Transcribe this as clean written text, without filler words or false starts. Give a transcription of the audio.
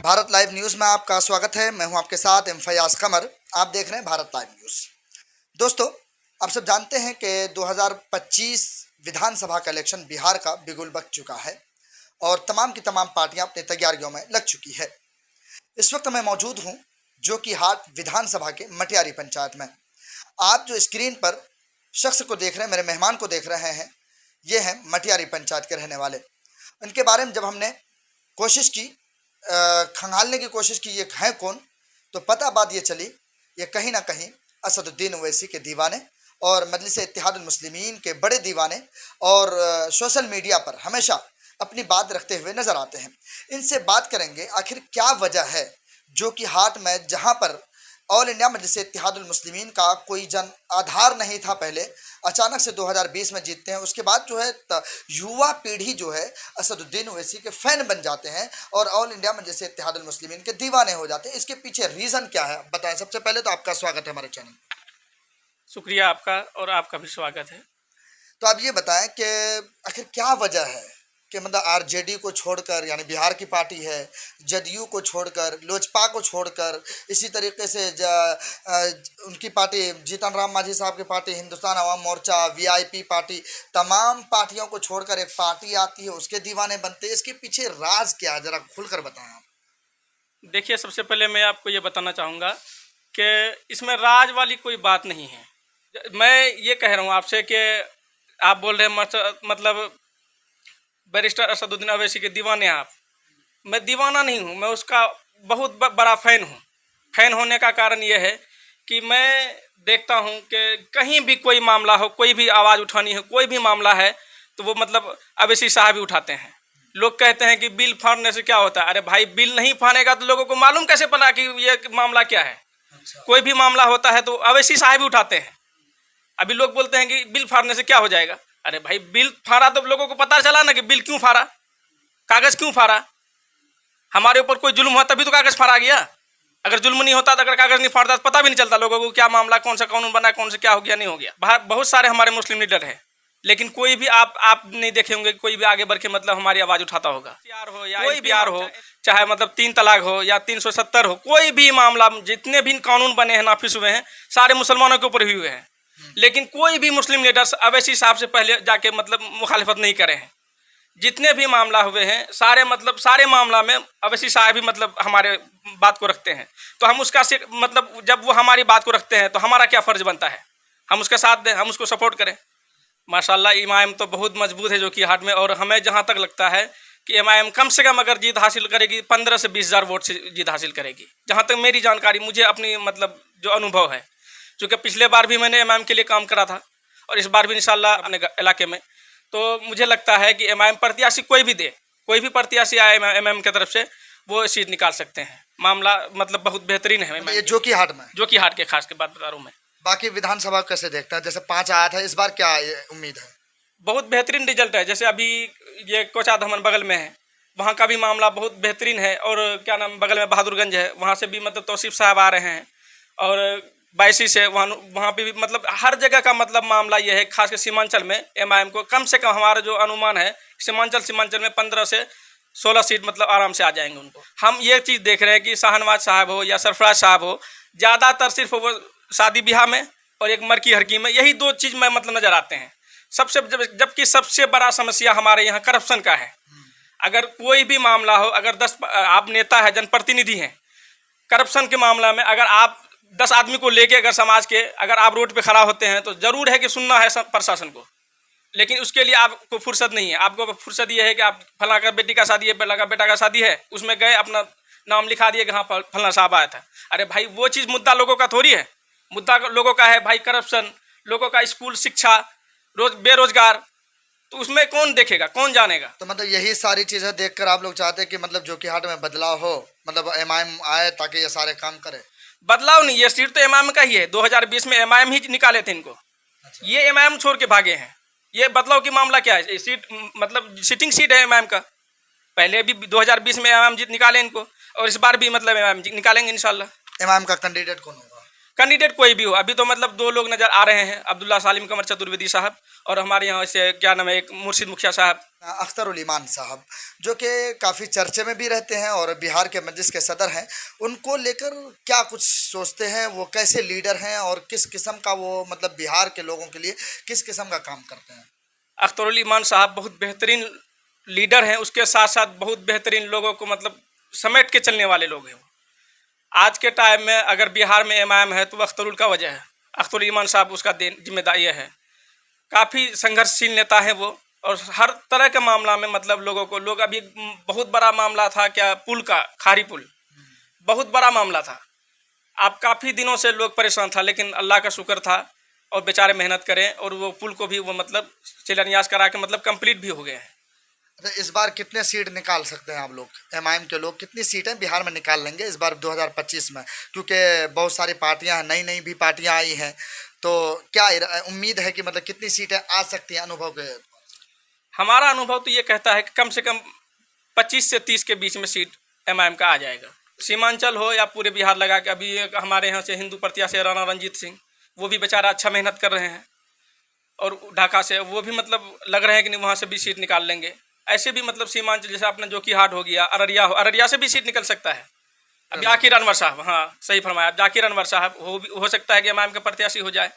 Bharat live news में आपका स्वागत है। मैं हूं आपके साथ फयाज कमर। आप देख रहे हैं भारत लाइव न्यूज़। दोस्तों, आप सब जानते हैं कि 2025 विधानसभा का इलेक्शन बिहार का बिगुल बज चुका है और तमाम की तमाम पार्टियां अपनी तैयारियों में लग चुकी है। इस वक्त मैं मौजूद हूं जोकीहाट विधानसभा के मटियारी पंचायत में। आप जो स्क्रीन पर शख्स को देख रहे हैं, मेरे मेहमान को देख रहे हैं, ये हैं मटियारी पंचायत के रहने वाले। इनके बारे में जब हमने कोशिश की, खंगालने की कोशिश की ये हैं कौन, तो पता बात ये चली ये कहीं ना कहीं असदुद्दीन ओवैसी के दीवाने और मजलिस-ए-इत्तेहादुल मुस्लिमीन के बड़े दीवाने और सोशल मीडिया पर हमेशा अपनी बात रखते हुए नजर आते हैं। इनसे बात करेंगे आखिर क्या वजह है जोकीहाट में, जहां पर ऑल इंडिया मजलिस-ए-इत्तेहादुल मुस्लिमीन का कोई जन आधार नहीं था पहले, अचानक से 2020 में जीतते हैं। उसके बाद जो है युवा पीढ़ी जो है असदुद्दीन ओवैसी के फैन बन जाते हैं और ऑल इंडिया मजलिस-ए-इत्तेहादुल मुस्लिमीन के दीवाने हो जाते हैं। इसके पीछे रीज़न क्या है बताएं। सबसे पहले तो आपका स्वागत है हमारे चैनल। शुक्रिया आपका, और आपका भी स्वागत है। तो आप ये बताएं कि आखिर क्या वजह है कि मतलब आरजेडी को छोड़कर, यानी बिहार की पार्टी है, जदयू को छोड़कर, लोजपा को छोड़कर, इसी तरीके से उनकी पार्टी जीतन राम मांझी साहब की party, Hindustan Awam Morcha, VIP party, तमाम पार्टियों को छोड़कर एक पार्टी आती है, उसके दीवाने बनते हैं। इसके पीछे राज क्या है, जरा खुलकर बताएं आप। देखिए, सबसे पहले मैं आपको ये बताना चाहूँगा कि इसमें राज वाली कोई बात नहीं है। मैं ये कह रहा हूँ आपसे कि आप बोल रहे हैं मतलब बैरिस्टर असदुद्दीन ओवैसी के दीवाने आप। मैं दीवाना नहीं हूँ, मैं उसका बहुत बड़ा फ़ैन हूँ। फ़ैन होने का कारण ये है कि मैं देखता हूँ कि कहीं भी कोई मामला हो, कोई भी आवाज़ उठानी हो, कोई भी मामला है, तो वो मतलब ओवैसी साहब ही उठाते हैं। लोग कहते हैं कि बिल फाड़ने से क्या होता है। अरे भाई, बिल नहीं फाड़ेगा तो लोगों को मालूम कैसे पड़ा कि ये मामला क्या है। कोई भी मामला होता है तो ओवैसी साहब ही उठाते हैं। अभी लोग बोलते हैं कि बिल फाड़ने से क्या हो जाएगा। अरे भाई, बिल फाड़ा तो लोगों को पता चला ना कि बिल क्यों फाड़ा, कागज़ क्यों फाड़ा। हमारे ऊपर कोई जुल्म हुआ तभी तो कागज़ फाड़ा गया। अगर जुल्म नहीं होता तो, अगर कागज़ नहीं फाड़ता तो पता भी नहीं चलता लोगों को क्या मामला, कौन सा कानून बना, कौन से क्या हो गया, नहीं हो गया। बहुत सारे हमारे मुस्लिम लीडर हैं, लेकिन कोई भी आप नहीं देखे होंगे कोई भी आगे बढ़ के मतलब हमारी आवाज़ उठाता होगा। हो या कोई भी आर हो, चाहे मतलब 3 तलाक हो या 370 हो, कोई भी मामला, जितने भी कानून बने हैं, नाफिज हुए हैं, सारे मुसलमानों के ऊपर हुए हैं। लेकिन कोई भी मुस्लिम लीडर्स ओवैसी साहब से पहले जाके मतलब मुखालिफत नहीं करे हैं। जितने भी मामला हुए हैं सारे मामला में ओवैसी साहब ही मतलब हमारे बात को रखते हैं। तो हम उसका मतलब जब वो हमारी बात को रखते हैं तो हमारा क्या फ़र्ज़ बनता है, हम उसका साथ दें, हम उसको सपोर्ट करें। माशाल्लाह, एमआईएम तो बहुत मजबूत है जोकीहाट में, और हमें जहाँ तक लगता है कि एमआईएम कम से कम अगर जीत हासिल करेगी 15 से 20 हज़ार वोट से जीत हासिल करेगी, जहाँ तक मेरी जानकारी, मुझे अपनी मतलब जो अनुभव है। क्योंकि पिछले बार भी मैंने एमआईएम के लिए काम करा था और इस बार भी इंशाल्लाह अपने इलाके में। तो मुझे लगता है कि एमआईएम प्रत्याशी कोई भी दे, कोई भी प्रत्याशी आए एमआईएम की तरफ से, वो सीट निकाल सकते हैं। मामला मतलब बहुत बेहतरीन है ये जोकीहाट के खास के बात बता रहा हूँ मैं। बाकी विधानसभा कैसे देखते हैं? जैसे 5 आया था, इस बार क्या उम्मीद है? बहुत बेहतरीन रिजल्ट है। जैसे अभी ये कोचाधमन बगल में है, वहाँ का भी मामला बहुत बेहतरीन है। और क्या नाम, बगल में बहादुरगंज है, वहाँ से भी मतलब तौसीफ साहब आ रहे हैं। और 22 से वहाँ पे भी मतलब हर जगह का मतलब मामला ये है, खासकर सीमांचल में एमआईएम को कम से कम, हमारा जो अनुमान है, सीमांचल में 15 से 16 सीट मतलब आराम से आ जाएंगे उनको। हम ये चीज़ देख रहे हैं कि शाहनवाज साहब हो या सरफराज साहब हो, ज़्यादातर सिर्फ वो शादी ब्याह में और एक मरकी हरकी में, यही 2 चीज़ में मतलब नज़र आते हैं सबसे। जबकि सबसे बड़ा समस्या हमारे यहाँ करप्शन का है। अगर कोई भी मामला हो, अगर 10 आप नेता है, जनप्रतिनिधि हैं, करप्शन के मामला में अगर आप 10 आदमी को लेके अगर समाज के अगर आप रोड पे खड़ा होते हैं तो ज़रूर है कि सुनना है सब प्रशासन को, लेकिन उसके लिए आपको फुर्सत नहीं है। आपको फुर्सत ये है कि आप फलां का बेटी का शादी है, फलां का बेटा का शादी है, उसमें गए, अपना नाम लिखा दिए कि हाँ फलां साहब आया था। अरे भाई, वो चीज़ मुद्दा लोगों का थोड़ी है। मुद्दा लोगों का है भाई करप्शन, लोगों का स्कूल शिक्षा, बेरोजगार। तो उसमें कौन देखेगा, कौन जानेगा? तो मतलब यही सारी चीज़ें देखकर आप लोग चाहते हैं कि मतलब जोकीहाट में बदलाव हो, मतलब एमआईएम आए ताकि ये सारे काम करे। बदलाव नहीं, ये सीट तो एमआईएम का ही है। 2020 में एमआईएम ही निकाले थे इनको। अच्छा। ये एमआईएम छोड़ के भागे हैं। ये बदलाव की मामला क्या है? सीट मतलब सिटिंग सीट है एमआईएम का। पहले भी 2020 में एमआईएम निकाले इनको, और इस बार भी मतलब एमआईएम निकालेंगे इंशाल्लाह। एमआईएम का कैंडिडेट कौन होगा? कैंडिडेट कोई भी हो। अभी तो मतलब दो लोग नज़र आ रहे हैं, अब्दुल्ला सालिम कमर चतुर्वेदी साहब और हमारे यहाँ से क्या नाम है एक मुर्शिद मुखिया साहब। अख्तर ईमान साहब जो कि काफ़ी चर्चे में भी रहते हैं और बिहार के मजलिस के सदर हैं, उनको लेकर क्या कुछ सोचते हैं? वो कैसे लीडर हैं और किस किस्म का वो मतलब बिहार के लोगों के लिए किस किस्म का काम करते हैं? अख्तर ईमान साहब बहुत बेहतरीन लीडर हैं, उसके साथ साथ बहुत बेहतरीन लोगों को मतलब समेट के चलने वाले लोग हैं। आज के टाइम में अगर बिहार में एमआईएम है तो वो अख्तरुल का वजह है, अख्तर ईमान साहब उसका जिम्मेदारी है। काफ़ी संघर्षशील नेता है वो, और हर तरह के मामला में मतलब लोगों को अभी बहुत बड़ा मामला था क्या, पुल का, खारी पुल बहुत बड़ा मामला था। आप काफ़ी दिनों से लोग परेशान था, लेकिन अल्लाह का शुक्र था और बेचारे मेहनत करें और वो पुल को भी वो मतलब शिलान्यास करा के मतलब कंप्लीट भी हो गए हैं। इस बार कितने सीट निकाल सकते हैं आप लोग, एमआईएम के लोग कितनी सीटें बिहार में निकाल लेंगे इस बार 2025 में? क्योंकि बहुत सारी पार्टियां हैं, नई नई भी पार्टियां आई हैं, तो क्या उम्मीद है कि मतलब कितनी सीटें आ सकती हैं अनुभव के? हमारा अनुभव तो ये कहता है कि कम से कम 25 से 30 के बीच में सीट एमआईएम का आ जाएगा। सीमांचल हो या पूरे बिहार लगा के। अभी हमारे यहाँ से हिंदू प्रत्याशी राणा रंजीत सिंह, वो भी बेचारा अच्छा मेहनत कर रहे हैं, और ढाका से वो भी मतलब लग रहे हैं कि नहीं वहाँ से भी सीट निकाल लेंगे। ऐसे भी मतलब सीमांचल जैसे अपना जोकीहाट हो गया, अररिया हो, अररिया से भी सीट निकल सकता है। अब जाकिर अनवर साहब, हाँ सही फरमाया, जाकिर अनवर साहब हो सकता है कि एमआईएम का प्रत्याशी हो जाए।